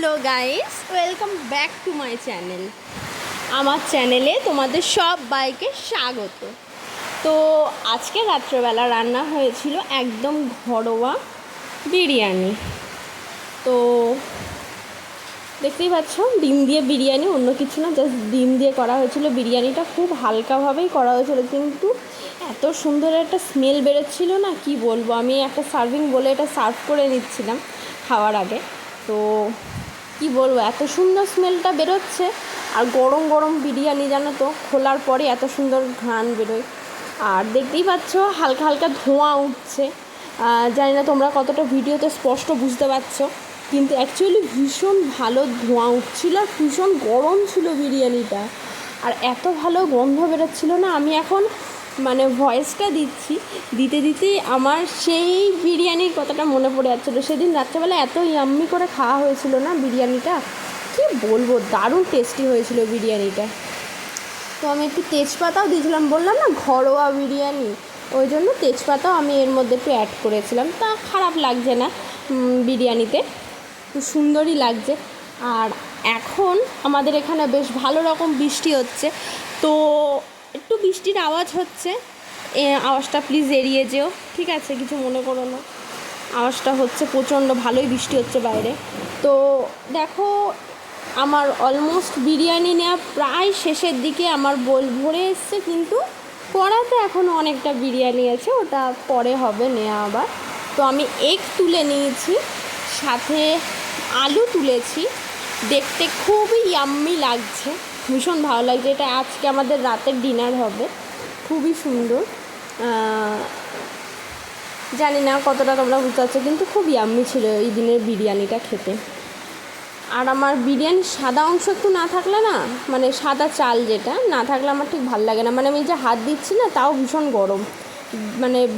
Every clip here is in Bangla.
Hello guys, welcome back to my channel. আমার চ্যানেলে তোমাদের সব বাইকে স্বাগত। তো আজকে রাত্রেবেলা রান্না হয়েছিল একদম ঘরোয়া বিরিয়ানি। তো দেখতেই পাচ্ছ, ডিম দিয়ে বিরিয়ানি, অন্য কিছু না, জাস্ট ডিম দিয়ে করা হয়েছিল। বিরিয়ানিটা খুব হালকাভাবেই করা হয়েছিল, কিন্তু এত সুন্দর একটা স্মেল বেরোচ্ছিল না, কি বলবো। আমি একটা সার্ভিং বলে এটা সার্ভ করে নিচ্ছিলাম খাওয়ার আগে। তো কি বলবো, এত সুন্দর স্মেলটা বেরোচ্ছে। আর গরম গরম বিরিয়ানি, জানো তো, খোলার পরে এত সুন্দর ঘ্রাণ বেরোয়। আর দেখতেই পাচ্ছ হালকা হালকা ধোঁয়া উঠছে। জানি না তোমরা কতটা ভিডিওতে স্পষ্ট বুঝতে পারছো, কিন্তু অ্যাকচুয়ালি ভীষণ ভালো ধোঁয়া উঠছিল আর ভীষণ গরম ছিল বিরিয়ানিটা। আর এত ভালো গন্ধ বেরোচ্ছিল না, আমি এখন ভয়েসটা দিতে দিতেই আমার সেই বিরিয়ানির কথাটা মনে পড়ে যাচ্ছিলো। সেদিন রাত্রেবেলা এত ইয়াম্মি করে খাওয়া হয়েছিল না বিরিয়ানিটা, কি বলবো, দারুণ টেস্টি হয়েছিল বিরিয়ানিটা। তো আমি একটু তেজপাতাও দিয়েছিলাম, বললাম না ঘরোয়া বিরিয়ানি, ওই জন্য তেজপাতাও আমি এর মধ্যে একটু অ্যাড করেছিলাম। তা খারাপ লাগছে না বিরিয়ানিতে, খুব সুন্দরই লাগছে। আর এখন আমাদের এখানে বেশ ভালো রকম বৃষ্টি হচ্ছে, তো একটু বৃষ্টির আওয়াজ হচ্ছে, আওয়াজটা প্লিজ এড়িয়ে যেও, ঠিক আছে, কিছু মনে করো না। আওয়াজটা হচ্ছে প্রচণ্ড, ভালোই বৃষ্টি হচ্ছে বাইরে। তো দেখো, আমার অলমোস্ট বিরিয়ানি নেওয়া প্রায় শেষের দিকে, আমার বোল ভরে এসছে, কিন্তু কড়াতে এখনও অনেকটা বিরিয়ানি আছে, ওটা পরে হবে নেওয়া আবার। তো আমি এগ তুলে নিয়েছি, সাথে আলু তুলেছি, দেখতে খুবই ইয়াম্মি লাগছে, ভীষণ ভালো লাগছে। এটা আজকে আমাদের রাতের ডিনার হবে, খুবই সুন্দর। জানি না কতটা তোমরা বুঝতে পারছো, কিন্তু খুব ইয়াম্মি ছিল এই দিনের বিরিয়ানিটা খেতে। আর আমার বিরিয়ানির সাদা অংশ একটু না থাকলে না, সাদা চাল যেটা না থাকলে আমার ঠিক ভালো লাগে না। আমি যে হাত দিচ্ছি না, তাও ভীষণ গরম,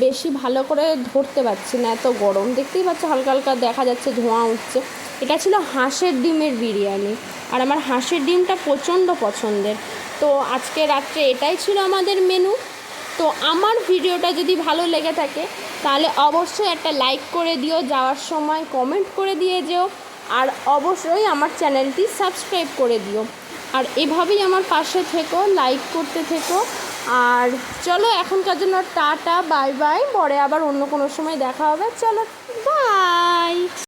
বেশি ভালো করে ধরতে পারছি না, এত গরম। দেখতেই পাচ্ছ হালকা হালকা দেখা যাচ্ছে, ধোঁয়া উঠছে। এটা ছিল হাঁসের ডিমের বিরিয়ানি, আর আমার হাঁসের ডিমটা প্রচণ্ড পছন্দের। তো আজকে রাত্রে এটাই ছিল আমাদের মেনু। তো আমার ভিডিওটা যদি ভালো লেগে থাকে তাহলে অবশ্যই একটা লাইক করে দিও, যাওয়ার সময় কমেন্ট করে দিয়ে যেও, আর অবশ্যই আমার চ্যানেলটি সাবস্ক্রাইব করে দিও। আর এভাবেই আমার পাশে থেকো, লাইক করতে থেকো। আর চলো এখনকার জন্য টাটা, বাই বাই, পরে আবার অন্য কোনো সময় দেখা হবে। চলো, বাই।